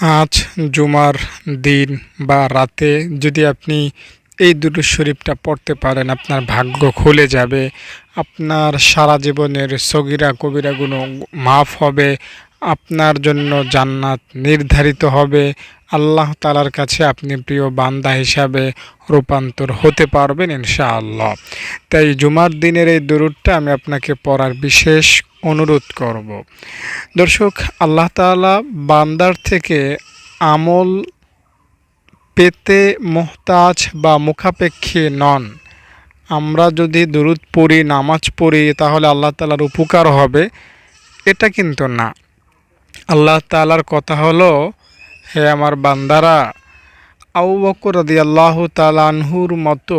আজ জুমার দিন বা রাতে যদি আপনি এই দুরূদ শরীফটা পড়তে পারেন, আপনার ভাগ্য খুলে যাবে। আপনার সারা জীবনের সগীরা কবিরা গুনাহ মাফ হবে। আপনার জন্য জান্নাত নির্ধারিত হবে। আল্লাহ তাআলার কাছে আপনি প্রিয় বান্দা হিসাবে রূপান্তর হতে পারবেন ইনশাআল্লাহ। তাই জুমার দিনের এই দুরূদটা আমি আপনাকে পড়ার বিশেষ অনুরোধ করব। দর্শক, আল্লাহ তাআলা বান্দার থেকে আমল পেতে মুহতাজ বা মুখাপেক্ষী নন। আমরা যদি দুরূদ পড়ি, নামাজ পড়ি, তাহলে আল্লাহ তাআলার উপকার হবে, এটা কিন্তু না। আল্লাহ তাআলার কথা হলো, হে আমার বান্দারা, আবু বকর রাদিয়াল্লাহু তাআলা আনহুর মতো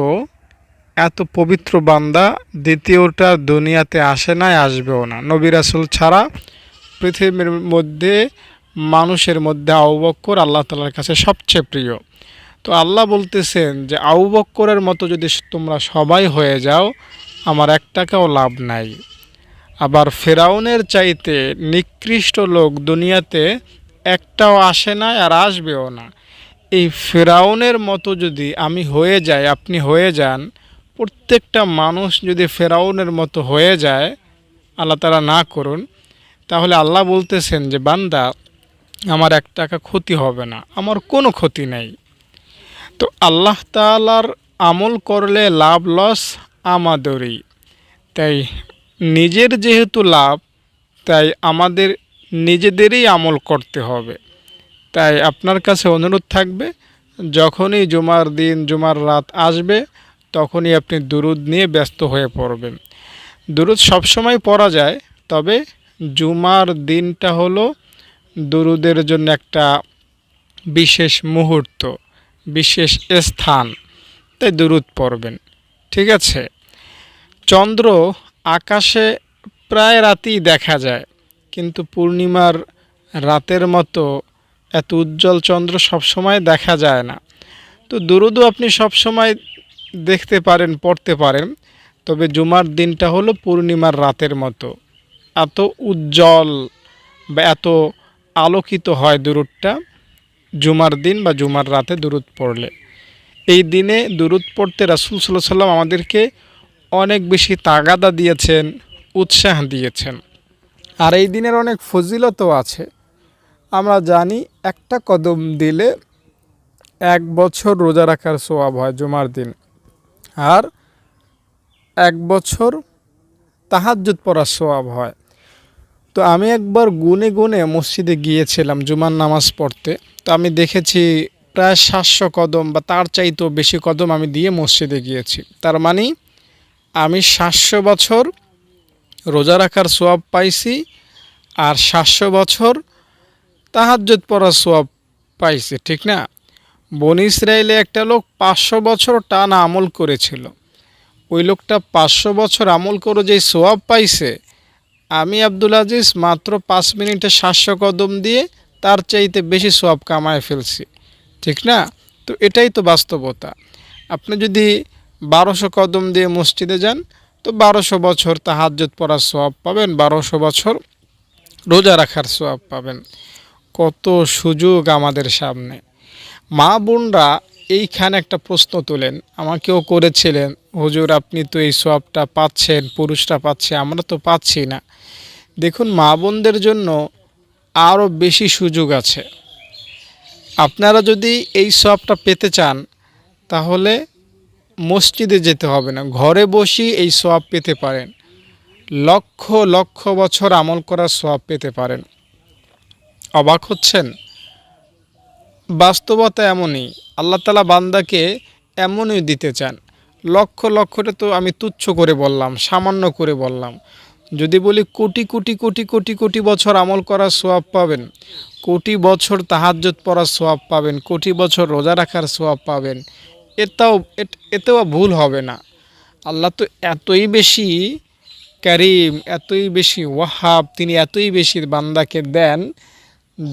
এত পবিত্র বান্দা দ্বিতীয়টা দুনিয়াতে আসে নাই, আসবেও না। নবী রাসূল ছাড়া পৃথিবীর মধ্যে মানুষের মধ্যে আবু বকর আল্লাহ তাআলার কাছে সবচেয়ে প্রিয়। তো আল্লাহ বলতেছেন যে আবু বকরের মতো যদি তোমরা সবাই হয়ে যাও, আমার এক টাকাও লাভ নাই। আবার ফেরাউনের চাইতে নিকৃষ্ট লোক দুনিয়াতে একটাও আসে না, আর আসবেও না। এই ফেরাউনের মতো যদি আমি হয়ে যাই, আপনি হয়ে যান, প্রত্যেকটা মানুষ যদি ফেরাউনের মতো হয়ে যায়, আল্লাহ তাআলা না করুন, তাহলে আল্লাহ বলতেছেন যে বান্দা, আমার এক টাকা ক্ষতি হবে না, আমার কোনো ক্ষতি নেই। তো আল্লাহ তাআলার আমল করলে লাভ লস আমাদেরই। তাই নিজের যেহেতু লাভ, তাই আমাদের নিজেদেরই আমল করতে হবে। তাই আপনার কাছে অনুরোধ থাকবে, যখনই জুমার দিন, জুমার রাত আসবে, তখনই আপনি দুরূদ নিয়ে ব্যস্ত হয়ে পড়বেন। দুরূদ সবসময় পড়া যায়, তবে জুমার দিনটা হলো দুরূদের জন্য একটা বিশেষ মুহূর্ত, বিশেষ স্থান। তাই দুরূদ পড়বেন, ঠিক আছে? চন্দ্র আকাশে প্রায় রাতেই দেখা যায়, কিন্তু পূর্ণিমার রাতের মতো এত উজ্জ্বল চন্দ্র সবসময় দেখা যায় না। তো দুরূদও আপনি সবসময় দেখতে পারেন, পড়তে পারেন, তবে জুমার দিনটা হলো পূর্ণিমার রাতের মতো এত উজ্জ্বল বা এত আলোকিত হয় দুরূদটা জুমার দিন বা জুমার রাতে দুরূদ পড়লে। এই দিনে দুরূদ পড়তে রাসূল সাল্লাল্লাহু আলাইহি ওয়াসাল্লাম আমাদেরকে অনেক বেশি তাগাদা দিয়েছেন, উৎসাহ দিয়েছেন। আর এই দিনের অনেক ফজিলতও আছে। আমরা জানি, একটা কদম দিলে 1 বছর রোজা রাখার সওয়াব হয় জুমার দিন, আর 1 বছর তাহাজ্জুদ পড়ার সওয়াব হয়। তো আমি একবার গুনে গুনে মসজিদে গিয়েছিলাম জুমার নামাজ পড়তে। তো আমি দেখেছি প্রায় 700 কদম বা তার চাইতেও বেশি কদম আমি দিয়ে মসজিদে গিয়েছি। তার মানে আমি 700 বছর রোজা রাখার সওয়াব পাইছি, আর 700 বছর তাহাজ্জুদ পড়ার সওয়াব পাইছি, ঠিক না? বনী ইসরাইলে একটা লোক 500 বছর টানা আমল করেছিল। ওই লোকটা 500 বছর আমল করে যেই সওয়াব পাইছে, আমি আব্দুল আজিজ মাত্র 5 মিনিটে 700 কদম দিয়ে তার চাইতে বেশি সওয়াব কামায় ফেলছি, ঠিক না? তো এটাই তো বাস্তবতা। আপনি যদি 1200 কদম দিয়ে মসজিদে যান, তো 1200 বছর তাহাজ্জুদ পড়ার সওয়াব পাবেন, 1200 বছর রোজা রাখার সওয়াব পাবেন। কত সুযোগ আমাদের সামনে! মা বোনরা এইখানে একটা প্রশ্ন তোলেন, আমাকেও করেছিলেন, হুজুর আপনি তো এই সওয়াবটা পাচ্ছেন, পুরুষরা পাচ্ছে, আমরা তো পাচ্ছি না। দেখুন, মা বোনদের জন্য আরও বেশি সুযোগ আছে। আপনারা যদি এই সওয়াবটা পেতে চান, তাহলে মসজিদে যেতে হবে না, ঘরে বসেই এই সওয়াব পেতে পারেন। লক্ষ লক্ষ বছর আমল করার সওয়াব পেতে পারেন। অবাক হচ্ছেন? বাস্তবতা এমনই। আল্লাহ তাআলা বান্দাকে এমনই দিতে চান। লক্ষ লক্ষটা তো আমি তুচ্ছ করে বললাম, সামান্য করে বললাম। যদি বলি কোটি কোটি কোটি কোটি কোটি বছর আমল করার সওয়াব পাবেন, কোটি বছর তাহাজ্জুদ পড়ার সওয়াব পাবেন, কোটি বছর রোজা রাখার সওয়াব পাবেন, এতেও ভুল হবে না। আল্লাহ তো এতই বেশি কারীম, এতই বেশি ওয়াহাব, তিনি এতই বেশি বান্দাকে দেন,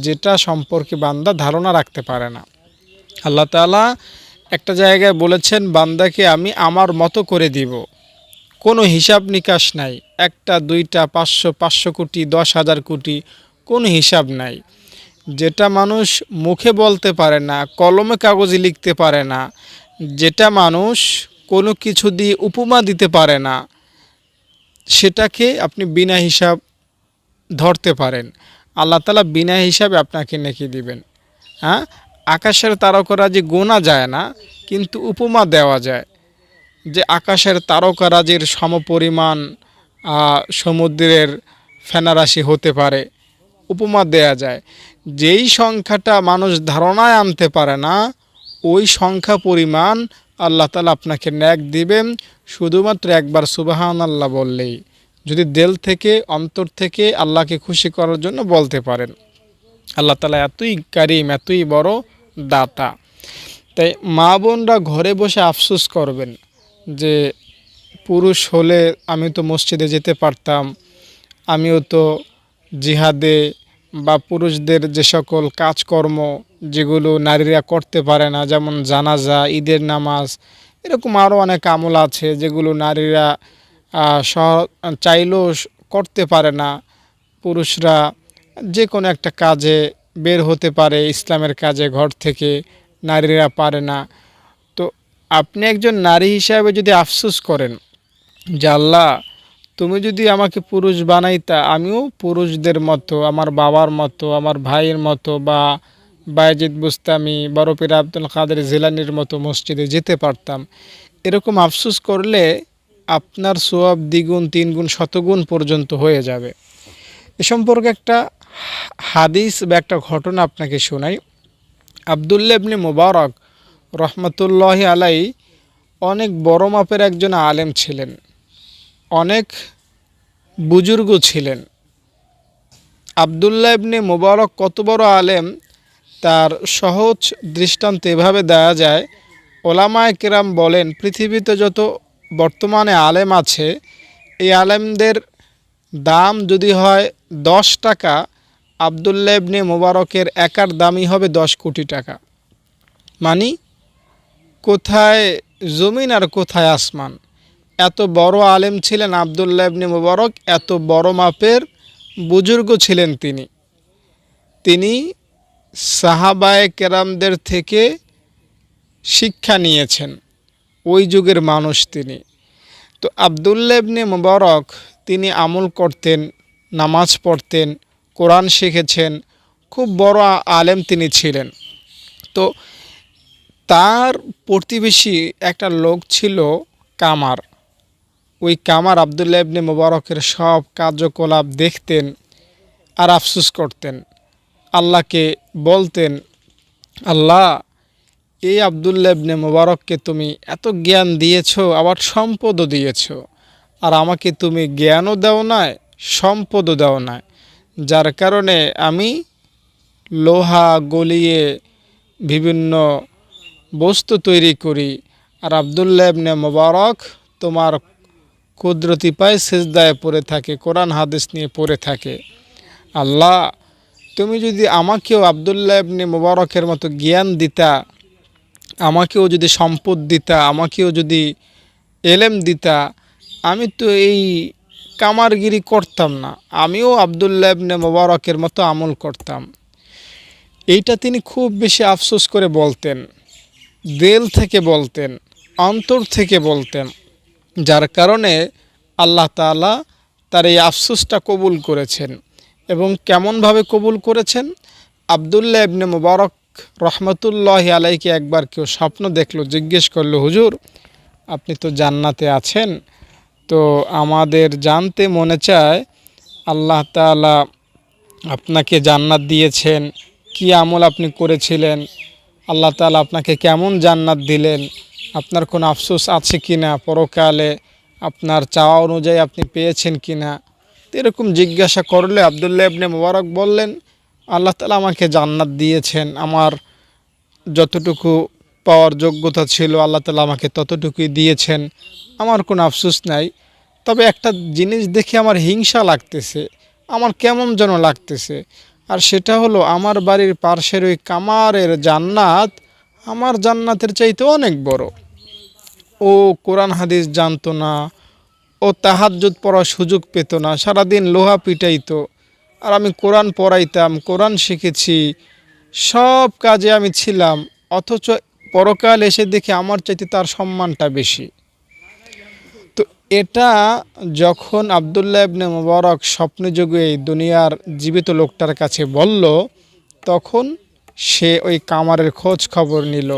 যেটা সম্পর্কে বান্দা ধারণা রাখতে পারে না। আল্লাহ তাআলা একটা জায়গায় বলেছেন, বান্দাকে আমি আমার মতো করে দিব, কোনো হিসাব নিকাশ নাই। একটা, দুইটা, 500, 500 কোটি, 10,000 কোটি, কোনো হিসাব নাই। যেটা মানুষ মুখে বলতে পারে না, কলমে কাগজে লিখতে পারে না, যেটা মানুষ কোনো কিছু দিয়ে উপমা দিতে পারে না, সেটাকে আপনি বিনা হিসাব ধরতে পারেন। আল্লাহ তাআলা বিনা হিসাবে আপনাকে নেকি দিবেন। হ্যাঁ, আকাশের তারকারাজি গোনা যায় না, কিন্তু উপমা দেওয়া যায় যে আকাশের তারকারাজির সমপরিমাণ সমুদ্রের ফেনারাশি হতে পারে, উপমা দেয়া যায়। যেই সংখ্যাটা মানুষ ধারণায় আনতে পারে না, ওই সংখ্যা পরিমাণ আল্লাহ তাআলা আপনাকে নেক দিবেন শুধুমাত্র একবার সুবহানাল্লাহ বললেই, যদি দিল থেকে অন্তর থেকে আল্লাহকে খুশি করার জন্য বলতে পারেন। আল্লাহ তাআলা এতই কারিম, এতই বড় দাতা। তাই মা বোনরা ঘরে বসে আফসোস করবেন যে পুরুষ হলে আমি তো মসজিদে যেতে পারতাম, আমিও তো জিহাদে বা পুরুষদের যে সকল কাজকর্ম যেগুলো নারীরা করতে পারে না, যেমন জানাজা, ঈদের নামাজ, এরকম আরও অনেক আমল আছে যেগুলো নারীরা চাইলেও করতে পারে না। পুরুষরা যে কোনো একটা কাজে বের হতে পারে, ইসলামের কাজে ঘর থেকে, নারীরা পারে না। তো আপনি একজন নারী হিসাবে যদি আফসোস করেন যে আল্লাহ, তুমি যদি আমাকে পুরুষ বানাইতা, আমিও পুরুষদের মতো, আমার বাবার মতো, আমার ভাইয়ের মতো, বা বায়েজিদ বুস্তামি, বড় পীর আব্দুল কাদের জিলানির মতো মসজিদে যেতে পারতাম, এরকম আফসোস করলে আপনার সওয়াব দ্বিগুণ, তিনগুণ, শতগুণ পর্যন্ত হয়ে যাবে। এ সম্পর্কে একটা হাদিস বা একটা ঘটনা আপনাকে শোনাই। আব্দুল্লাহ ইবনে মুবারক রহমতুল্লাহি আলাই অনেক বড় মাপের একজন আলেম ছিলেন, অনেক বুজুর্গ ছিলেন। আব্দুল্লাহ ইবনে মুবারক কত বড় আলেম তার সহজ দৃষ্টান্ত এভাবে দেওয়া যায়। ওলামায়ে কেরাম বলেন, পৃথিবীতে যত বর্তমানে আলেম আছে, এই আলেমদের দাম যদি হয় 10 টাকা, আব্দুল্লাহ ইবনে মুবারকের একার দামই হবে 10 কোটি টাকা। মানে কোথায় জমিন আর কোথায় আসমান। এত বড় আলেম ছিলেন আব্দুল্লাহ ইবনে মুবারক, এত বড় মাপের বুজুর্গ ছিলেন তিনি। তিনি সাহাবায়ে কেরামদের থেকে শিক্ষা নিয়েছেন, ওই যুগের মানুষ তিনি। তো আব্দুল্লাহ ইবনে মুবারক তিনি আমল করতেন, নামাজ পড়তেন, কোরআন শিখেছেন, খুব বড় আলেম তিনি ছিলেন। তো তার প্রতিবেশী একটা লোক ছিল কামার। ওই কামার আব্দুল্লাহ ইবনে মুবারকের সব কার্যকলাপ দেখতেন আর আফসোস করতেন। আল্লাহকে বলতেন, আল্লাহ, এই আব্দুল্লাহ ইবনে মুবারককে তুমি এত জ্ঞান দিয়েছো, আবার সম্পদও দিয়েছো, আর আমাকে তুমি জ্ঞানও দাও নাই, সম্পদও দাও নাই, যার কারণে আমি লোহা গলিয়ে বিভিন্ন বস্তু তৈরি করি, আর আব্দুল্লাহ ইবনে মুবারক তোমার কুদরতি পায়ে সিজদায় পড়ে থাকে, কোরআন হাদিস নিয়ে পড়ে থাকে। আল্লাহ, তুমি যদি আমাকেও আব্দুল্লাহ ইবনে মুবারকের মতো জ্ঞান দিতা, আমাকেও যদি সম্পদ দিতা, আমাকেও যদি এলেম দিতা, আমি তো এই কামারগিরি করতাম না, আমিও আব্দুল্লাহ ইবনে মুবারকের মতো আমল করতাম। এইটা তিনি খুব বেশি আফসোস করে বলতেন, দিল থেকে বলতেন, অন্তর থেকে বলতেন, যার কারণে আল্লাহ তাআলা তার এই আফসোসটা কবুল করেছেন। এবং কেমনভাবে কবুল করেছেন? আব্দুল্লাহ ইবনে মুবারক রহমতুল্লাহি আলাইকে একবার কেউ স্বপ্ন দেখলো, জিজ্ঞেস করলো, হুজুর, আপনি তো জান্নাতে আছেন, তো আমাদের জানতে মনে চায় আল্লাহ তাআলা আপনাকে জান্নাত দিয়েছেন, কি আমল আপনি করেছিলেন, আল্লাহ তাআলা আপনাকে কেমন জান্নাত দিলেন, আপনার কোনো আফসোস আছে কি না, পরকালে আপনার চাওয়া অনুযায়ী আপনি পেয়েছেন কি না। এরকম জিজ্ঞাসা করলে আব্দুল্লাহ ইবনে মুবারক বললেন, আল্লাহ তাআলা আমাকে জান্নাত দিয়েছেন, আমার যতটুকু পাওয়ার যোগ্যতা ছিল আল্লাহ তাআলা আমাকে ততটুকুই দিয়েছেন, আমার কোনো আফসোস নাই। তবে একটা জিনিস দেখে আমার হিংসা লাগতেছে, আমার কেমন যেন লাগতেছে, আর সেটা হলো আমার বাড়ির পাশের ওই কামারের জান্নাত আমার জান্নাতের চাইতে অনেক বড়। ও কোরআন হাদিস জানতো না, ও তাহাজ্জুদ পড়ার সুযোগ পেত না, সারাদিন লোহা পিটাইতো, আর আমি কোরআন পড়াইতাম, কোরআন শিখেছি, সব কাজে আমি ছিলাম, অথচ পরকাল এসে দেখি আমার চাইতে তার সম্মানটা বেশি। তো এটা যখন আব্দুল্লাহ ইবনে মুবারক স্বপ্নে যোগে এই দুনিয়ার জীবিত লোকটার কাছে বলল, তখন সে ওই কামারের খোঁজ খবর নিল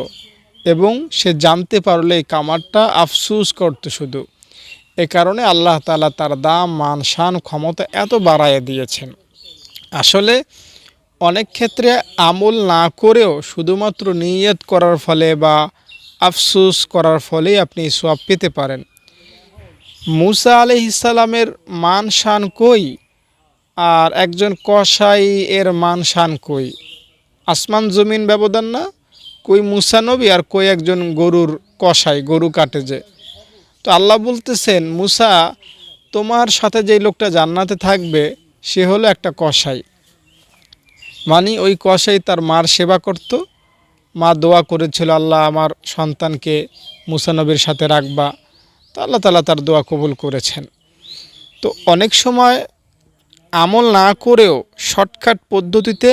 এবং সে জানতে পারলো এই কামারটা আফসুস করতো শুধু। এ কারণে আল্লাহ তাআলা তার দাম, মান, শান, ক্ষমতা এত বাড়াইয়া দিয়েছেন। আসলে অনেক ক্ষেত্রে আমল না করেও শুধুমাত্র নিয়ত করার ফলে বা আফসুস করার ফলেই আপনি সওয়াব পেতে পারেন। মুসা আলাইহিস সালামের মান শান কই, আর একজন কসাই এর মান শান কই? আসমান জমিন ব্যবধান না? কই মুসা নবী আর কই একজন গরুর কসাই, গরু কাটে যে। তো আল্লাহ বলতেছেন, মুসা, তোমার সাথে যে লোকটা জান্নাতে থাকবে সে হলো একটা কসাই। মানে ওই কসাই তার মার সেবা করত। মা দোয়া করেছিল, আল্লাহ আমার সন্তানকে মুসা নবীর সাথে রাখবা। তো আল্লাহ তাআলা তার দোয়া কবুল করেছেন। তো অনেক সময় আমল না করেও শর্টকাট পদ্ধতিতে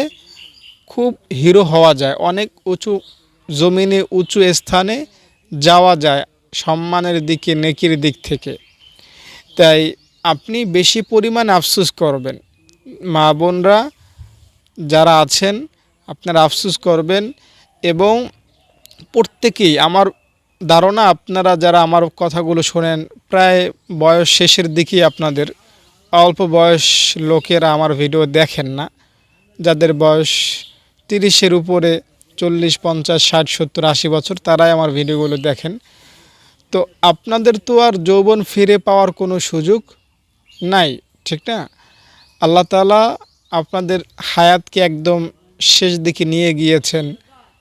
খুব হিরো হওয়া যায়, অনেক উঁচু জমিনে, উঁচু স্থানে যাওয়া যায় সম্মানের দিকে, নেকির দিক থেকে। তাই আপনি বেশি পরিমাণ আফসোস করবেন। মা বোনরা যারা আছেন আপনারা আফসোস করবেন, এবং প্রত্যেকেই, আমার ধারণা আপনারা যারা আমার কথাগুলো শোনেন প্রায় বয়স শেষের দিকেই আপনাদের, অল্প বয়স লোকেরা আমার ভিডিও দেখেন না। যাদের বয়স 30-এর উপরে, 40, 50, 60, 70, 80 বছর, তারাই আমার ভিডিওগুলো দেখেন। তো আপনাদের তো আর যৌবন ফিরে পাওয়ার কোনো সুযোগ নাই, ঠিক না? আল্লাহ তাআলা আপনাদের হায়াতকে একদম শেষ দিকে নিয়ে গিয়েছেন।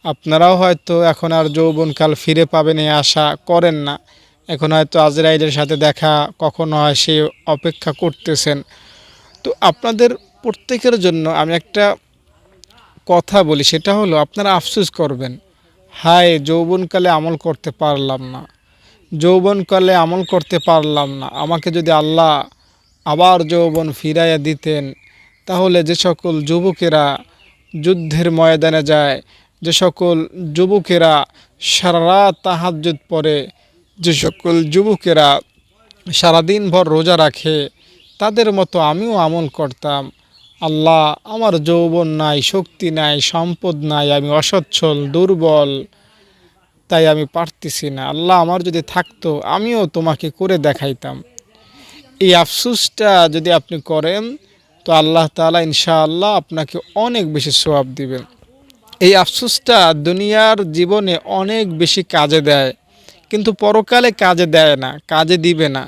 আপনারাও হয়তো এখন আর যৌবনকাল ফিরে পাবেন এই আশা করেন না। এখন হয়তো আজরাইলের সাথে দেখা কখন হয় সে অপেক্ষা করতেছেন। তো আপনাদের প্রত্যেকের জন্য আমি একটা কথা বলি, সেটা হলো আপনারা আফসোস করবেন, হায় যৌবনকালে আমল করতে পারলাম না, যৌবনকালে আমল করতে পারলাম না। আমাকে যদি আল্লাহ আবার যৌবন ফিরাইয়া দিতেন, তাহলে যে সকল যুবকেরা যুদ্ধের ময়দানে যায়, যে সকল যুবকেরা সারা রাত তাহাজ্জুদ পড়ে, যে সকল যুবকেরা সারাদিন ভর রোজা রাখে, তাদের মতো আমিও আমল করতাম। আল্লাহ, আমার যৌবন নাই, শক্তি নাই, সম্পদ নাই, আমি অসচ্ছল, দুর্বল, তাই আমি পারতেছি না। আল্লাহ, আমার যদি থাকতো আমিও তোমাকে করে দেখাইতাম। এই আফসোসটা যদি আপনি করেন, তো আল্লাহ তাআলা ইনশাআল্লাহ আপনাকে অনেক বেশি সওয়াব দিবেন। এই আফসোসটা দুনিয়ার জীবনে অনেক বেশি কাজে দেয়, কিন্তু পরকালে কাজে দেয় না, কাজে দিবে না।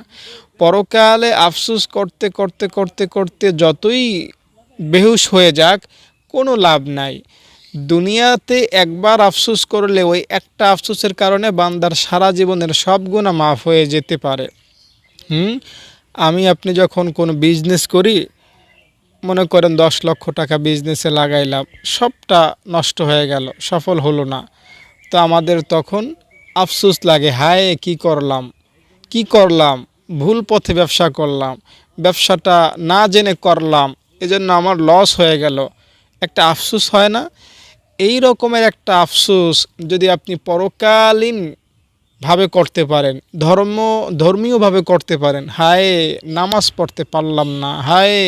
পরকালে আফসোস করতে করতে করতে করতে যতই বেহুশ হয়ে যাক, কোনো লাভ নাই। দুনিয়াতে একবার আফসোস করলে ওই একটা আফসোসের কারণে বান্দার সারা জীবনের সব গুনাহ মাফ হয়ে যেতে পারে। আমি আপনি যখন কোনো বিজনেস করি, মনে করেন 10 লক্ষ টাকা বিজনেসে লাগাইলাম, সবটা নষ্ট হয়ে গেল, সফল হলো না। তো আমাদের তখন আফসোস লাগে, হায় কি করলাম, কি করলাম, ভুল পথে ব্যবসা করলাম, ব্যবসাটা না জেনে করলাম, এজন্য আমার লস হয়ে গেল। একটা আফসোস হয় না? এই রকমের একটা আফসোস যদি আপনি পরকালীন ভাবে করতে পারেন, ধর্মীয়ভাবে করতে পারেন, হায় নামাজ পড়তে পারলাম না, হায়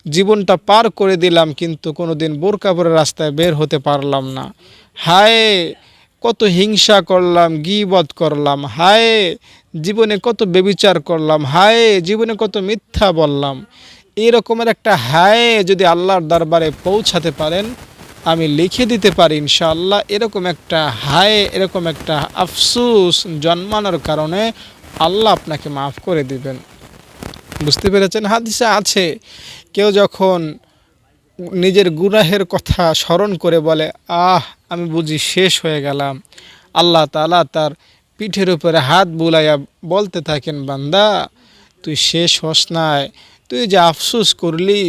জীবনটা পার করে দিলাম কিন্তু কোনোদিন বোরকা পরে রাস্তায় বের হতে পারলাম না, হায় কত হিংসা করলাম, গীবত করলাম, হায় জীবনে কত ব্যভিচার করলাম, হায় জীবনে কত মিথ্যা বললাম। এই রকমের একটা হায় যদি আল্লাহর দরবারে পৌঁছাতে পারেন, আমি লিখে দিতে পারি ইনশাআল্লাহ, এরকম একটা হায়, এরকম একটা আফসোস জন্মানোর কারণে আল্লাহ আপনাকে মাফ করে দিবেন। বুঝতে পেরেছেন? হাদিসে আছে, কেউ যখন নিজের গুনাহের কথা স্মরণ করে বলে, আমি বুঝি শেষ হয়ে গেলাম, আল্লাহ তাআলা তার পিঠের উপরে হাত বুলাইয়া বলতে থাকেন, বান্দা তুই শেষ হস নাই, তুই যে আফসোস করলি,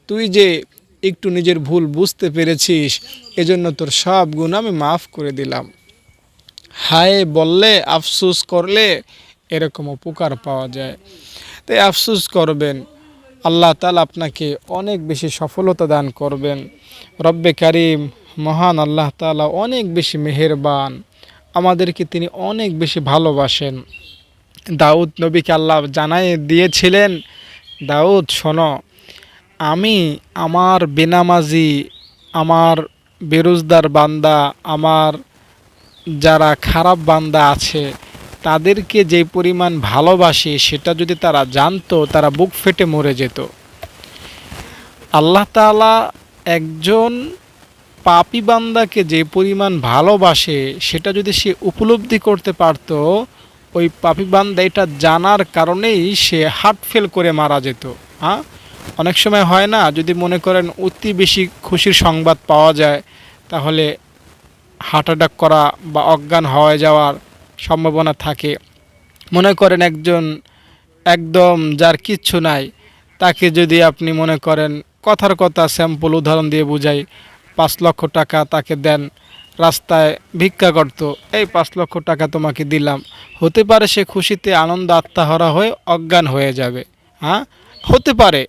তুই যে একটু নিজের ভুল বুঝতে পেরেছিস, এজন্য তোর সব গুনাহ আমি মাফ করে দিলাম। হায় বললে, আফসোস করলে এরকম উপকার পাওয়া যায়। তাই আফসোস করবেন, আল্লাহ তাআলা আপনাকে অনেক বেশি সফলতা দান করবেন। রব্বে কারিম মহান আল্লাহ তাআলা অনেক বেশি মেহেরবান, আমাদেরকে তিনি অনেক বেশি ভালোবাসেন। দাউদ নবীকে আল্লাহ জানাই দিয়েছিলেন, দাউদ শোনো, আমি আমার বেনামাজি, আমার বেরোজদার বান্দা, আমার যারা খারাপ বান্দা আছে তাদেরকে যে পরিমাণ ভালোবাসি সেটা যদি তারা জানতো তারা বুক ফেটে মরে যেত। আল্লাহ তাআলা একজন পাপী বান্দাকে যে পরিমাণ ভালোবাসে সেটা যদি সে উপলব্ধি করতে পারত, ওই পাপী বান্দা এটা জানার কারণেই সে হার্ট ফেল করে মারা যেত। হ্যাঁ, অনেক সময় হয় না, যদি মনে করেন অতি বেশি খুশির সংবাদ পাওয়া যায় তাহলে হার্ট অ্যাটাক করা বা অজ্ঞান হয়ে যাওয়ার সম্ভাবনা থাকে। মনে করেন একজন একদম যার কিচ্ছু নাই, তাকে যদি আপনি মনে করেন কথার কথা স্যাম্পল উদাহরণ দিয়ে বুঝাই, 5 লক্ষ টাকা তাকে দেন, রাস্তায় ভিক্ষা করত, এই 5 লক্ষ টাকা তোমাকে দিলাম, হতে পারে সে খুশিতে আনন্দ আত্মাহারা হয়ে অজ্ঞান হয়ে যাবে। হ্যাঁ, হতে পারে।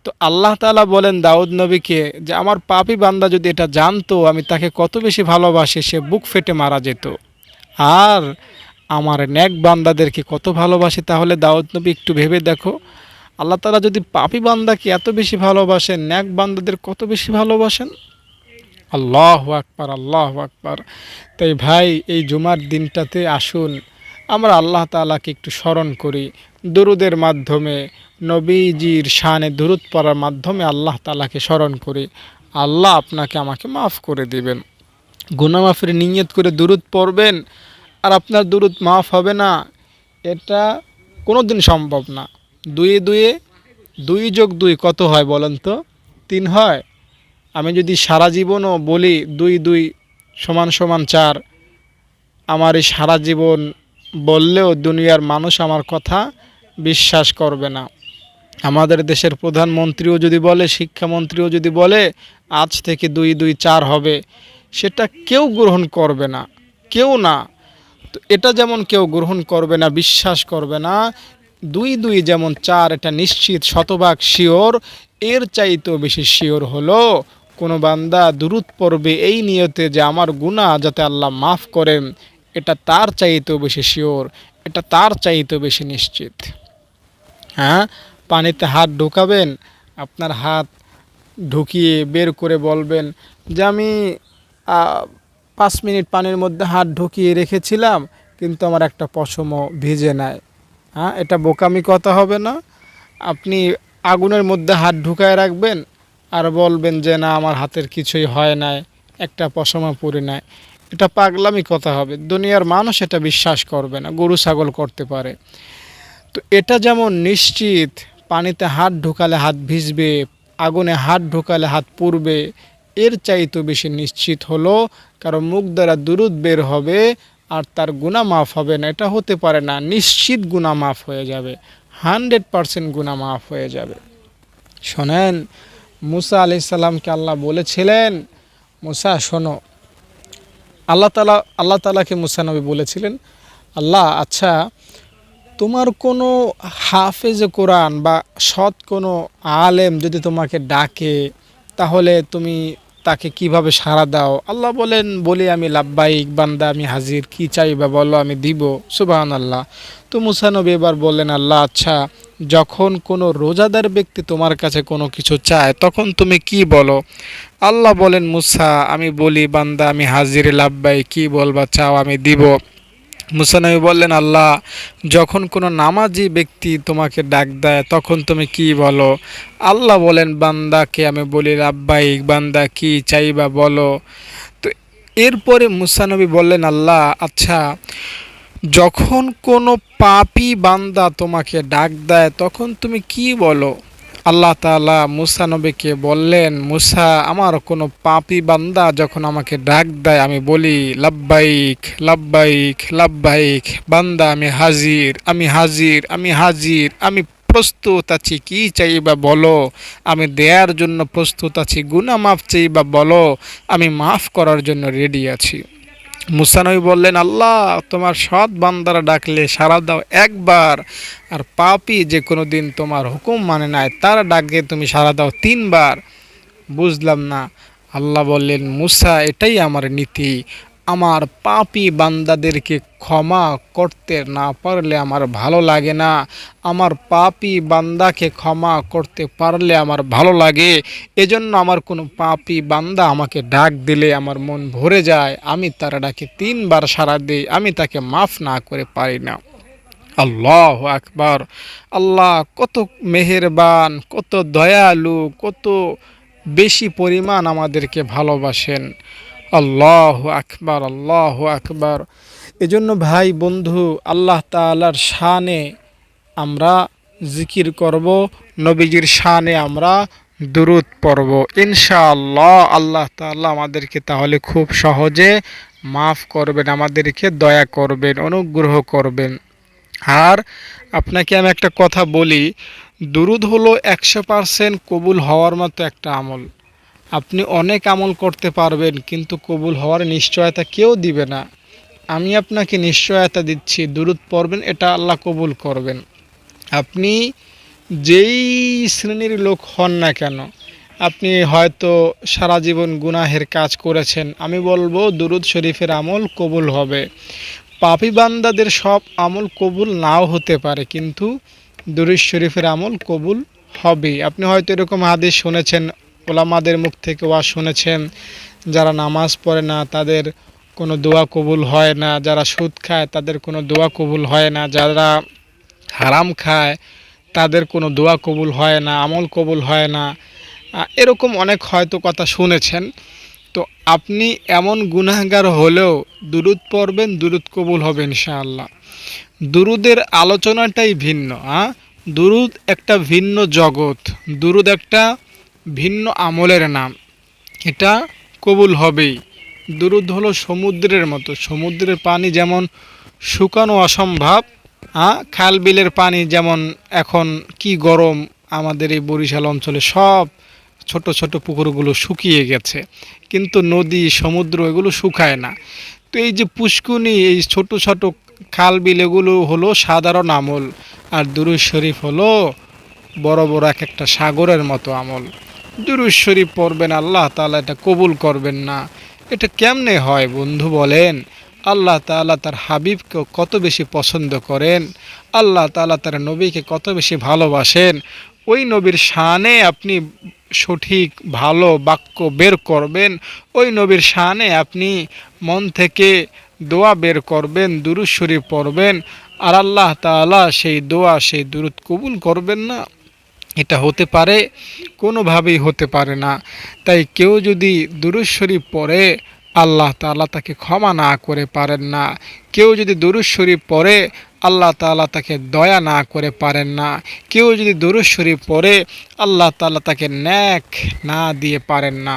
তো আল্লাহ তাআলা বলেন দাউদ নবীকে যে আমার পাপী বান্দা যদি এটা জানতো আমি তাকে কত বেশি ভালোবাসি, সে বুক ফেটে মারা যেত। আর আমার নেক বান্দাদেরকে কত ভালোবাসি, তাহলে দাউদ নবী একটু ভেবে দেখো, আল্লাহ তাআলা যদি পাপী বান্দাকে এত বেশি ভালোবাসেন, নেক বান্দাদের কত বেশি ভালোবাসেন। আল্লাহু আকবার, আল্লাহু আকবার। তাই ভাই, এই জুমার দিনটাতে আসুন আমরা আল্লাহ তাআলাকে একটু স্মরণ করি, দুরুদের মাধ্যমে, নবীজির শানে দুরুদ পড়ার মাধ্যমে আল্লাহ তাআলাকে স্মরণ করি। আল্লাহ আপনাকে আমাকে মাফ করে দিবেন। গুনাহ মাফের নিয়ত করে দুরুদ পড়বেন আর আপনার দুরুদ মাফ হবে না, এটা কোনো দিন সম্ভব না। দুয়ে দুয়ে 2 + 2 কত হয় বলেন তো? 3 হয়। আমি যদি সারা জীবনও বলি 2 2 = 4, আমার এই সারা জীবন বললেও দুনিয়ার মানুষ আমার কথা বিশ্বাস করবে না। আমাদের দেশের প্রধানমন্ত্রীও যদি বলে, শিক্ষামন্ত্রীও যদি বলে আজ থেকে 2 2 4 হবে, সেটা কেউ গ্রহণ করবে না, কেউ না। তো এটা যেমন কেউ গ্রহণ করবে না, বিশ্বাস করবে না, 2 2 যেমন 4 এটা নিশ্চিত শতভাগ শিওর, এর চাইতেও বেশি শিওর হলো কোনো বান্দা দুরূদ পড়বে এই নিয়তে যে আমার গুনাহ যাতে আল্লাহ মাফ করেন, এটা তার চাইতেও বেশি শিওর, এটা তার চাইতেও বেশি নিশ্চিত। হ্যাঁ, পানিতে হাত ঢোকাবেন, আপনার হাত ঢুকিয়ে বের করে বলবেন যে আমি 5 মিনিট পানির মধ্যে হাত ঢুকিয়ে রেখেছিলাম কিন্তু আমার একটা পশমও ভিজে নাই। হ্যাঁ, এটা বোকামি কথা হবে না? আপনি আগুনের মধ্যে হাত ঢুকায় রাখবেন আর বলবেন যে না আমার হাতের কিছুই হয় নাই, একটা পশমও পড়ে নাই, এটা পাগলামি কথা হবে। দুনিয়ার মানুষ এটা বিশ্বাস করবে না, গরু ছাগল করতে পারে। তো এটা যেমন নিশ্চিত পানিতে হাত ঢোকালে হাত ভিজবে, আগুনে হাত ঢোকালে হাত পুড়বে, এর চাইতেও বেশি নিশ্চিত হলো কারো মুখ দ্বারা দুরূদ বের হবে আর তার গুনাহ মাফ হবে না, এটা হতে পারে না। নিশ্চিত গুনাহ মাফ হয়ে যাবে, 100% গুনাহ মাফ হয়ে যাবে। শোনেন, মুসা আলাইহিস সালামকে আল্লাহ বলেছিলেন, মুসা শোনো, আল্লাহ তাআলাকে মুসা নবী বলেছিলেন, আল্লাহ আচ্ছা তোমার কোনো হাফেজে কোরআন বা সৎ কোনো আলেম যদি তোমাকে ডাকে তাহলে তুমি তাকে কিভাবে সাড়া দাও? আল্লাহ বলেন, বলি আমি লাব্বাইক বান্দা আমি হাজির, কি চাইবা বলো আমি দিব। সুবহানাল্লাহ। তো মুসা নবী এবার বললেন, আল্লাহ আচ্ছা যখন কোনো রোজাদার ব্যক্তি তোমার কাছে কোনো কিছু চায় তখন তুমি কি বলো? আল্লাহ বলেন, মুসা আমি বলি বান্দা আমি হাজির, লাব্বাইক, কি বলবা চাও আমি দিব। মুসা নবী বললেন, আল্লাহ যখন কোনো নামাজি ব্যক্তি তোমাকে ডাক দেয় তখন তুমি কি বলো? আল্লাহ বলেন, বান্দাকে আমি বলি লাব্বাইক, বান্দা কি চাইবা বলো। তো এরপরে মুসা নবী বললেন, আল্লাহ আচ্ছা যখন কোনো পাপী বান্দা তোমাকে ডাক দেয় তখন তুমি কি বলো? আল্লাহ তাআলা মুসা নবীকে বললেন, মুসা আমার কোনো পাপী বান্দা যখন আমাকে ডাক দেয় আমি বলি লাব্বাইক লাব্বাইক লাব্বাইক, বান্দা আমি হাজির আমি হাজির আমি হাজির, আমি প্রস্তুত আছি, কি চাইবা বলো, আমি দেয়ার জন্য প্রস্তুত আছি, গুনাহ মাফ চাইবা বলো, আমি মাফ করার জন্য রেডি আছি। মুসা নবী বললেন, আল্লাহ তোমার সৎ বান্দারা ডাকলে সাড়া দাও একবার, আর পাপী যে কোনো দিন তোমার হুকুম মানে নাই তারা ডাকলে তুমি সাড়া দাও 3 বার। বুঝলাম না। আল্লাহ বললেন, মুসা এটাই আমার নীতি। আমার পাপী বান্দাদেরকে ক্ষমা করতে না পারলে আমার ভালো লাগে না, আমার পাপী বান্দাকে ক্ষমা করতে পারলে আমার ভালো লাগে। এজন্য আমার কোনো পাপী বান্দা আমাকে ডাক দিলে আমার মন ভরে যায়, আমি তার ডাকে 3 বার সাড়া দিই, আমি তাকে মাফ না করে পারি না। আল্লাহ আকবার। আল্লাহ কত মেহেরবান, কত দয়ালু, কত বেশি পরিমাণ আমাদেরকে ভালোবাসেন। আল্লাহ আকবার, আল্লাহ আকবার। এজন্য ভাই বন্ধু, আল্লাহ তাআলার শানে আমরা জিকির করব, নবীজির শানে আমরা দুরূদ পড়ব। ইনশাআল্লাহ আল্লাহ তাআলা আমাদেরকে তাহলে খুব সহজে মাফ করবেন, আমাদেরকে দয়া করবেন, অনুগ্রহ করবেন। আর আপনাকে আমি একটা কথা বলি, দুরূদ হলো 100% কবুল হওয়ার মতো একটা আমল। আপনি অনেক আমল করতে পারবেন, কিন্তু কবুল হওয়ার নিশ্চয়তা কেউ দিবে না। আমি আপনাকে নিশ্চয়তা দিচ্ছি, দুরূদ পড়বেন, এটা আল্লাহ কবুল করবেন। আপনি যেই শ্রেণীর লোক হন না কেন, আপনি হয়তো সারা জীবন গুনাহের কাজ করেছেন, আমি বলবো দুরূদ শরীফের আমল কবুল হবে। পাপী বান্দাদের সব আমল কবুল নাও হতে পারে, কিন্তু দুরূদ শরীফের আমল কবুল হবে। আপনি হয়তো এরকম হাদিস শুনেছেন, ওলামাদের মুখ থেকে ওয়াজ শুনেছেন, যারা নামাজ পড়ে না তাদের কোনো দোয়া কবুল হয় না, যারা সুদ খায় তাদের কোনো দোয়া কবুল হয় না, যারা হারাম খায় তাদের কোনো দোয়া কবুল হয় না, আমল কবুল হয় না। এরকম অনেক হয়তো কথা শুনেছেন। তো আপনি এমন গুনাহগার হলেও দুরূদ পড়বেন, দুরূদ কবুল হবে ইনশাআল্লাহ। দুরূদের আলোচনাটাই ভিন্ন। দুরূদ একটা ভিন্ন জগৎ, দুরূদ একটা ভিন্ন আমলের নাম, এটা কবুল হবেই। দুরূদ হলো সমুদ্রের মতো, সমুদ্রের পানি যেমন শুকানো অসম্ভব, খাল বিলের পানি যেমন এখন কি গরম, আমাদের এই বরিশাল অঞ্চলে সব ছোট ছোট পুকুরগুলো শুকিয়ে গেছে, কিন্তু নদী সমুদ্র এগুলো শুকায় না। তো এই যে পুষ্কুনি, এই ছোট ছোট খাল বিল, এগুলো হলো সাধারণ আমল, আর দুরূদ শরীফ হলো বড় বড় এক একটা সাগরের মতো আমল। দুরূদ শরীফ পড়বেন, আল্লাহ তাআলা এটা কবুল করবেন না। এটা কেমনে হয় বন্ধু বলেন? আল্লাহ তাআলা তার হাবিবকে কত বেশি পছন্দ করেন, আল্লাহ তাআলা তার নবীকে কত বেশি ভালোবাসেন। ওই নবীর শানে আপনি সঠিক ভালো বাক্য বের করবেন, ওই নবীর শানে আপনি মন থেকে দোয়া বের করবেন, দুরূদ শরীফ পড়বেন, আর আল্লাহ তাআলা সেই দোয়া সেই দুরূদ কবুল করবেন না? এটা হতে পারে? কোনোভাবেই হতে পারে না। তাই কেউ যদি দুরূদ শরীফ পড়ে, আল্লাহ তাআলা তাকে ক্ষমা না করে পারেন না। কেউ যদি দুরূদ শরীফ পড়ে, আল্লাহ তাআলা তাকে দয়া না করে পারেন না। কেউ যদি দুরূদ শরীফ পড়ে, আল্লাহ তাআলা তাকে নেক না দিয়ে পারেন না।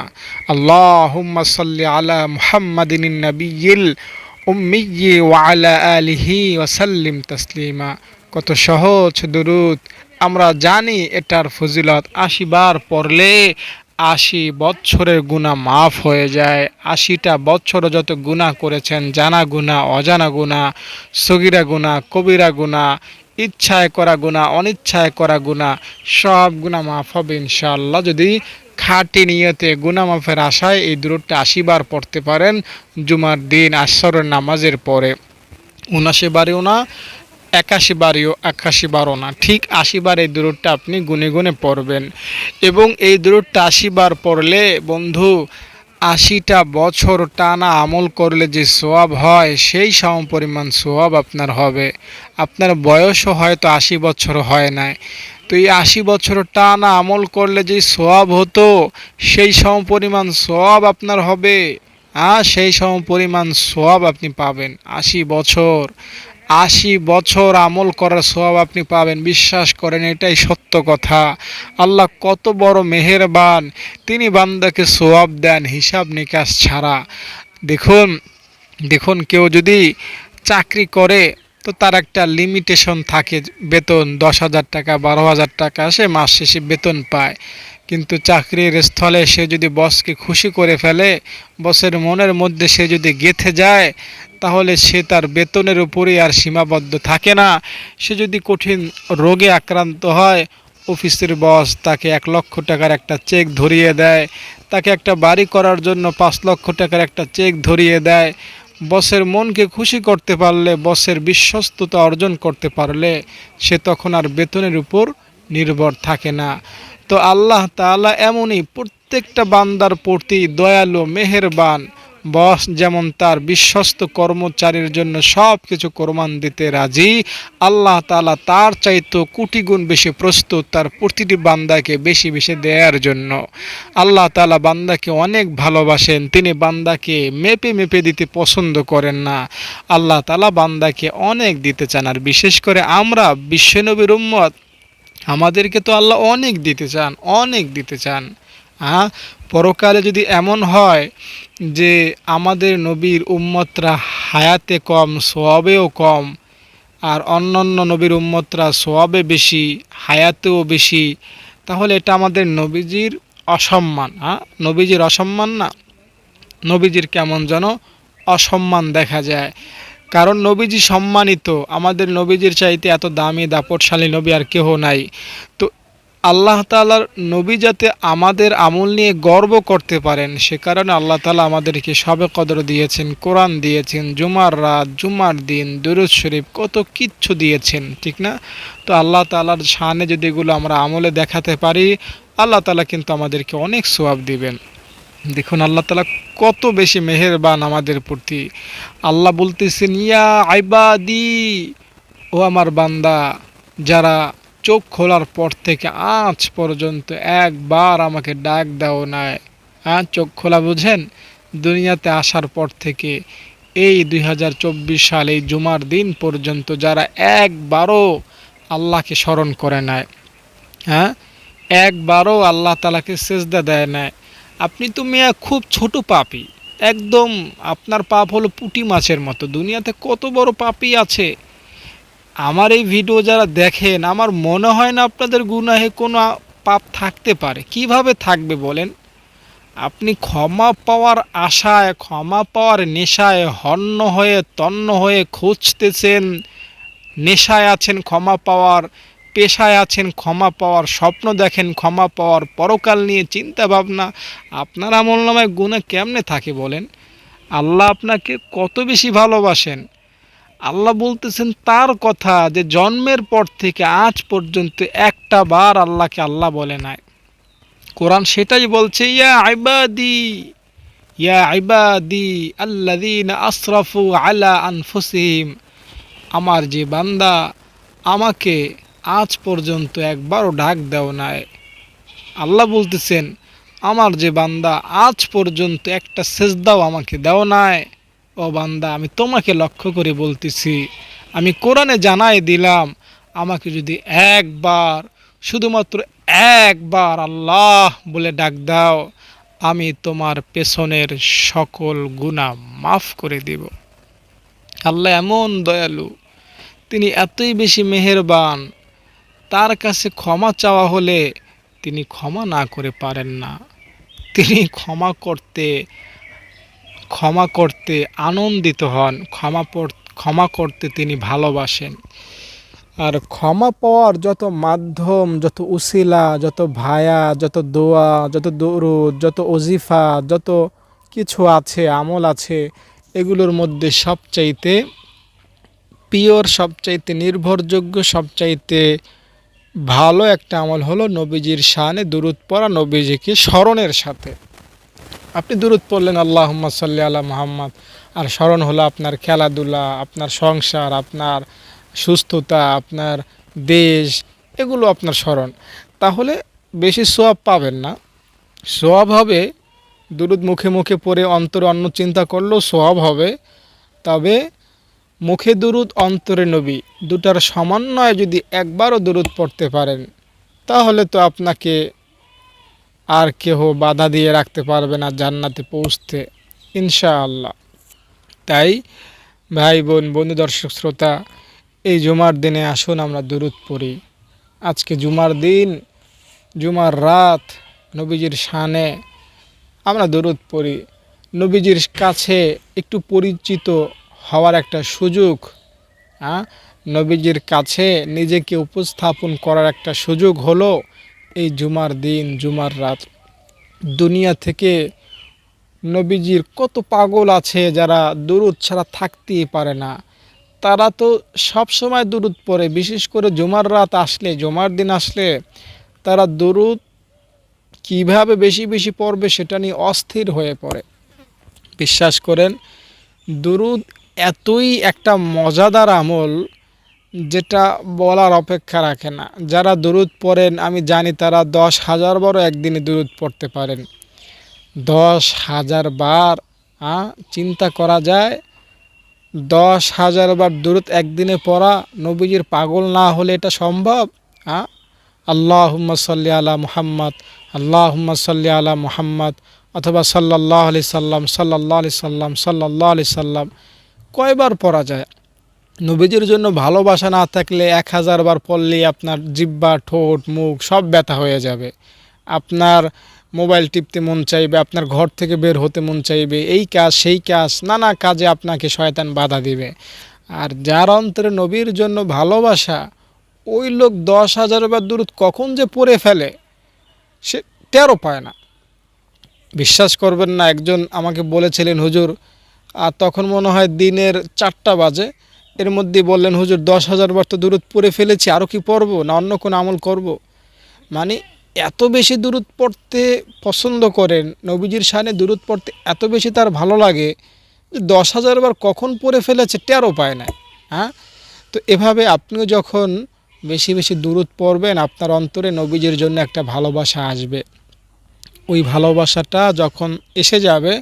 আল্লাহুম্মা সাল্লি আলা মুহাম্মাদিন নাবিয়্যিল উম্মিয়্যি ওয়া আলা আলিহি ওয়া সাল্লিম তাসলিমা। কত সহজ দুরূদ! আমরা জানি এটার ফজিলত, ৮০ বার পড়লে ৮০ বৎসরের গুনাহ মাফ হয়ে যায়। ৮০টা বৎসরে যত গুনাহ করেছেন, জানা গুনাহ, অজানা গুনাহ, সগীরা গুনাহ, কবিরা গুনাহ, ইচ্ছায় করা গুনাহ, অনিচ্ছায় করা গুনাহ, সব গুনাহ মাফ হবে ইনশাআল্লাহ, যদি খাঁটি নিয়তে গুনাহ মাফের আশায় এই দুরূদটা ৮০ বার পড়তে পারেন জুমার দিন আসরের নামাজের পরে। ৭৯ বারেও না, ৮১ বারও না, ঠিক ৮০ বার এই দুরূদটা আপনি গুনে গুনে পড়বেন। এবং এই দুরূদটা ৮০ বার পড়লে বন্ধু, ৮০টা বছর টানা আমল করলে যে সওয়াব হয়, সেই সমপরিমাণ সওয়াব আপনার হবে। আপনার বয়সও হয়তো ৮০ বছর হয় নাই, তো এই ৮০ বছর টানা আমল করলে যে সওয়াব হতো, সেই সমপরিমাণ সওয়াব আপনার হবে। সেই সমপরিমাণ সওয়াব আপনি পাবেন। ৮০ বছর, ৮০ বছর আমল করার সওয়াব আপনি পাবেন। বিশ্বাস করেন, এটাই সত্য কথা। আল্লাহ কত বড় মেহেরবান, তিনি বান্দাকে সওয়াব দেন হিসাব নিকাশ ছাড়া। দেখুন দেখুন কেউ যদি চাকরি করে, তো তার একটা লিমিটেশন থাকে, বেতন ১০,০০০ টাকা, ১২,০০০ টাকা সে মাস শেষে বেতন পায়। কিন্তু চাকরির স্থলে সে যদি বসকে খুশি করে ফেলে, বসের মনের মধ্যে সে যদি গেঁথে যায়, তাহলে সে তার বেতনের উপরেই আর সীমাবদ্ধ থাকে না। সে যদি কঠিন রোগে আক্রান্ত হয়, অফিসের বস তাকে 1 লক্ষ টাকার একটা চেক ধরিয়ে দেয়, তাকে একটা বাড়ি করার জন্য 5 লক্ষ টাকার একটা চেক ধরিয়ে দেয়। বসের মনকে খুশি করতে পারলে, বসের বিশ্বস্ততা অর্জন করতে পারলে, সে তখন আর বেতনের উপর নির্ভর থাকে না। তো আল্লাহ তাআলা এমনই প্রত্যেকটা বান্দার প্রতি দয়ালু, মেহেরবান। বস যেমন তার বিশ্বস্ত কর্মচারীর জন্য সব কিছু কোরবান দিতে রাজি, আল্লাহ তাআলা তার চাইতে কোটি গুণ বেশি প্রস্তুত তার প্রতিটি বান্দাকে বেশি বেশি দেওয়ার জন্য। আল্লাহ তাআলা বান্দাকে অনেক ভালোবাসেন, তিনি বান্দাকে মেপে মেপে দিতে পছন্দ করেন না। আল্লাহ তাআলা বান্দাকে অনেক দিতে চান, আর বিশেষ করে আমরা বিশ্বনবীর উম্মত, আমাদেরকে তো আল্লাহ অনেক দিতে চান, অনেক দিতে চান। হ্যাঁ, পরকালে যদি এমন হয় যে আমাদের নবীর উম্মতরা হায়াতে কম, সওয়াবেও কম, আর অন্যান্য নবীর উম্মতরা সওয়াবে বেশি, হায়াতেও বেশি, তাহলে এটা আমাদের নবীজির অসম্মান। হ্যাঁ, নবীজির অসম্মান না, নবীজির কেমন যেন অসম্মান দেখা যায়। কারণ নবীজি সম্মানিত, আমাদের নবীজির চাইতে এত দামি দাপটশালী নবী আর কেহ নাই। তো আল্লাহ তাআলার নবী যাতে আমাদের আমল নিয়ে গর্ব করতে পারেন, সে কারণে আল্লাহ তাআলা আমাদেরকে শবে কদর দিয়েছেন, কোরআন দিয়েছেন, জুমার রাত, জুমার দিন, দুরূদ শরীফ, কত কিচ্ছু দিয়েছেন, ঠিক না? তো আল্লাহ তাআলার শানে যদি এগুলো আমরা আমলে দেখাতে পারি, আল্লাহ তাআলা কিন্তু আমাদেরকে অনেক সওয়াব দিবেন। দেখুন আল্লাহ তাআলা কত বেশি মেহেরবান আমাদের প্রতি। আল্লাহ বলতেছেন, ইয়া ইবাদি, ও আমার বান্দা, যারা চোখ খোলার পর থেকে আজ পর্যন্ত একবার আমাকে ডাক দাও নাই। হ্যাঁ, চোখ খোলা বুঝেন? দুনিয়াতে আসার পর থেকে এই 2024 সাল, এই জুমার দিন পর্যন্ত যারা একবারও আল্লাহকে স্মরণ করে নেয়, হ্যাঁ, একবারও আল্লাহ তাআলাকে সেজদা দেয় নাই, আপনি তো মিয়া খুব ছোট পাপী। একদম আপনার পাপ হলো পুঁটি মাছের মতো। দুনিয়াতে কত বড় পাপী আছে। আমার এই ভিডিও যারা দেখেন, আমার মনে হয় না আপনাদের গুনাহে কোনো পাপ থাকতে পারে। কিভাবে থাকবে বলেন? আপনি ক্ষমা পাওয়ার আশায়, ক্ষমা পাওয়ার নেশায় হন্য হয়ে তন্ন হয়ে খুঁজতেছেন, নেশায় আছেন ক্ষমা পাওয়ার, পেশায় আছেন ক্ষমা পাওয়ার, স্বপ্ন দেখেন ক্ষমা পাওয়ার, পরকাল নিয়ে চিন্তা ভাবনা। আপনার আমলনামায় গুনাহ কেমনে থাকে বলেন? আল্লাহ আপনাকে কত বেশি ভালোবাসেন। আল্লাহ বলতেছেন তার কথা, যে জন্মের পর থেকে আজ পর্যন্ত একটা বার আল্লাহকে আল্লাহ বলে নাই। কোরআন সেটাই বলছে, ইয়া ইবাদি আল্লাযীনা আসরাফু আলা আনফুসিহিম, আমার যে বান্দা আমাকে আজ পর্যন্ত একবারও ডাক দেও নাই। আল্লাহ বলতেছেন, আমার যে বান্দা আজ পর্যন্ত একটা সেজদাও আমাকে দেও নাই, ও বান্দা, আমি তোমাকে লক্ষ্য করে বলতেছি, আমি কোরআনে জানাই দিলাম, আমাকে যদি একবার, শুধুমাত্র একবার আল্লাহ বলে ডাক দাও, আমি তোমার পেছনের সকল গুনাহ মাফ করে দেব। আল্লাহ এমন দয়ালু, তিনি এতই বেশি মেহেরবান, তার কাছে ক্ষমা চাওয়া হলে তিনি ক্ষমা না করে পারেন না। তিনি ক্ষমা করতে আনন্দিত হন, ক্ষমা করতে তিনি ভালোবাসেন। আর ক্ষমা পাওয়ার যত মাধ্যম, যত উসিলা, যত ভায়া, যত দোয়া, যত দরুদ, যত ওজিফা, যত কিছু আছে, আমল আছে, এগুলোর মধ্যে সবচাইতে পিওর, সবচাইতে নির্ভরযোগ্য, সবচাইতে ভালো একটা আমল হলো নবীজির শানে দুরূদ পড়া, নবীজিকে স্মরণের সাথে। আপনি দুরূদ পড়লেন, আল্লাহুম্মা সাল্লি আলা মুহাম্মদ, আর স্মরণ হলো আপনার খেলাধুলা, আপনার সংসার, আপনার সুস্থতা, আপনার দেশ, এগুলো আপনার স্মরণ। তাহলে বেশি সওয়াব পাবেন না। সওয়াব হবে দুরূদ মুখে মুখে পড়ে, অন্তরে অন্য চিন্তা করলেও সওয়াব হবে। তবে মুখে দুরূদ, অন্তরে নবী, দুটার সমন্বয়ে যদি একবারও দুরূদ পড়তে পারেন, তাহলে তো আপনাকে আর কেহ বাধা দিয়ে রাখতে পারবে না জান্নাতে পৌঁছতে, ইনশাআল্লাহ। তাই ভাই বোন, বন্ধু, দর্শক শ্রোতা, এই জুমার দিনে আসুন আমরা দুরূদ পড়ি। আজকে জুমার দিন, জুমার রাত, নবীজির শানে আমরা দরুদ পড়ি, নবীজির কাছে একটু পরিচিত হওয়ার একটা সুযোগ, নবীজির কাছে নিজেকে উপস্থাপন করার একটা সুযোগ হলো এই জুমার দিন, জুমার রাত। দুনিয়া থেকে নবীজির কত পাগল আছে যারা দরুদ ছাড়া থাকতেই পারে না। তারা তো সব সময় দরুদ পড়ে, বিশেষ করে জুমার রাত আসলে, জুমার দিন আসলে তারা দরুদ কিভাবে বেশি বেশি পড়বে সেটা নিয়ে অস্থির হয়ে পড়ে। বিশ্বাস করেন, দরুদ এতই একটা মজাদার আমল যেটা বলার অপেক্ষা রাখে না। যারা দরুদ পড়েন আমি জানি তারা 10,000 বারও একদিনে দরুদ পড়তে পারেন। 10,000 বার, চিন্তা করা যায় 10,000 বার দরুদ একদিনে পড়া। নবীজির পাগল না হলে এটা সম্ভব? আল্লাহুম্মা সাল্লি আলা মুহাম্মদ, আল্লাহুম্মা সাল্লি আলা মুহাম্মদ, অথবা সাল্লাল্লাহু আলাইহি সাল্লাম, সাল্লাল্লাহু আলাইহি সাল্লাম, সাল্লাল্লাহু আলাইহি সাল্লাম কয়বার পড়া যায়? নবীজির জন্য ভালোবাসা না থাকলে 1000 বার পড়লেই আপনার জিহ্বা, ঠোঁট, মুখ সব ব্যথা হয়ে যাবে। আপনার মোবাইল টিপতে মন চাইবে, আপনার ঘর থেকে বের হতে মন চাইবে, এই কাজ সেই কাজ, নানা কাজে আপনাকে শয়তান বাধা দিবে। আর যার অন্তরে নবীর জন্য ভালোবাসা, ওই লোক 10,000 বার দরুদ কখন যে পড়ে ফেলে সে টেরও পায় না। বিশ্বাস করবেন না, একজন আমাকে বলেছিলেন হুজুর, আর তখন মনে হয় দিনের 4টা বাজে, এর মধ্যে বললেন হুজুর 10,000 বার তো দরুদ পড়ে ফেলেছি, আরও কি পড়বো না অন্য কোনো আমল করব? মানে এত বেশি দরুদ পড়তে পছন্দ করেন, নবীজির শানে দরুদ পড়তে এত বেশি তার ভালো লাগে যে 10,000 বার কখন পড়ে ফেলেছে টেরও পায় না। তো এভাবে আপনিও যখন বেশি বেশি দরুদ পড়বেন, আপনার অন্তরে নবীজির জন্য একটা ভালোবাসা আসবে। ওই ভালোবাসাটা যখন এসে যাবে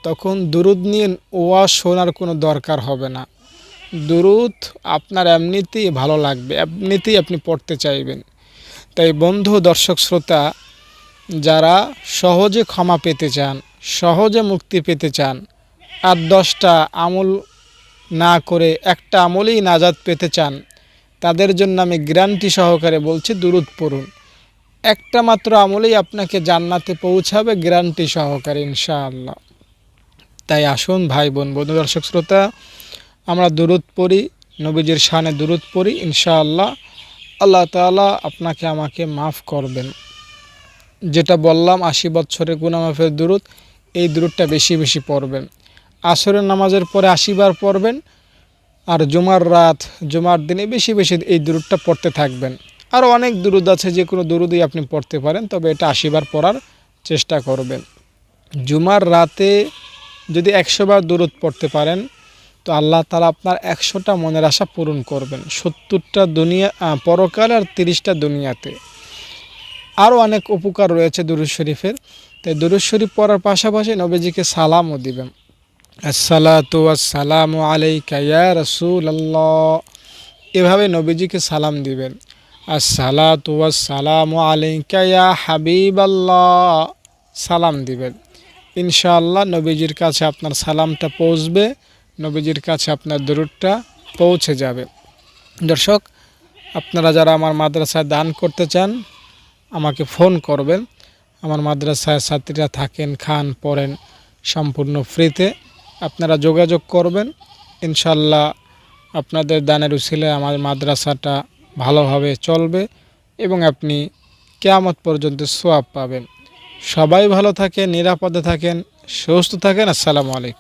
তখন দরুদ নিয়ে ওয়াজ শোনার কোনো দরকার হবে না। দরুদ আপনার এমনিতেই ভালো লাগবে, এমনিতেই আপনি পড়তে চাইবেন। তাই বন্ধু, দর্শক, শ্রোতা, যারা সহজে ক্ষমা পেতে চান, সহজে মুক্তি পেতে চান, আর 10টা আমল না করে একটা আমলেই নাজাত পেতে চান, তাদের জন্য আমি গ্যারান্টি সহকারে বলছি দরুদ পড়ুন। একটা মাত্র আমলেই আপনাকে জান্নাতে পৌঁছাবে, গ্যারান্টি সহকারে ইনশাআল্লাহ। তাই আসুন ভাই বোন, বন্ধু, দর্শক, শ্রোতা, আমরা দরুদ পড়ি, নবীজির শানে দরুদ পড়ি, ইনশাআল্লাহ আল্লাহ তাআলা আপনাকে আমাকে মাফ করবেন। যেটা বললাম 80 বছরের গুনাহ মাফের দরুদ, এই দরুদটা বেশি বেশি পড়বেন। আসরের নামাজের পরে 80 বার পড়বেন, আর জুমার রাত, জুমার দিনে বেশি বেশি এই দরুদটা পড়তে থাকবেন। আরও অনেক দরুদ আছে, যে কোনো দরুদই আপনি পড়তে পারেন, তবে এটা 80 বার পড়ার চেষ্টা করবেন। জুমার রাতে যদি 100 বার দরুদ পড়তে পারেন তো আল্লাহ তাআলা আপনার 100টা মনের আশা পূরণ করবেন, 70টা দুনিয়া পরকাল আর 30টা দুনিয়াতে। আরও অনেক উপকার রয়েছে দরুদ শরীফের। তাই দরুদ শরীফ পড়ার পাশাপাশি নবীজিকে সালামও দিবেন। আসসালাতু ওয়াসসালামু আলাইকা ইয়া রাসূলুল্লাহ, এভাবে নবীজিকে সালাম দিবেন। আসসালাতু ওয়াসসালামু আলাইকা ইয়া হাবিবাল্লাহ, সালাম দিবেন। ইনশাআল্লাহ নবীজির কাছে আপনার সালামটা পৌঁছবে, নবীজির কাছে আপনার দরুদটা পৌঁছে যাবে। দর্শক, আপনারা যারা আমার মাদ্রাসায় দান করতে চান আমাকে ফোন করবেন। আমার মাদ্রাসায় ছাত্রীরা থাকেন, খান, পড়েন সম্পূর্ণ ফ্রিতে। আপনারা যোগাযোগ করবেন, ইনশাআল্লাহ আপনাদের দানের উসিলায় আমার মাদ্রাসাটা ভালোভাবে চলবে এবং আপনি কিয়ামত পর্যন্ত সওয়াব পাবেন। সবাই ভালো থাকেন, নিরাপদে থাকেন, সুস্থ থাকেন। আসসালামু আলাইকুম।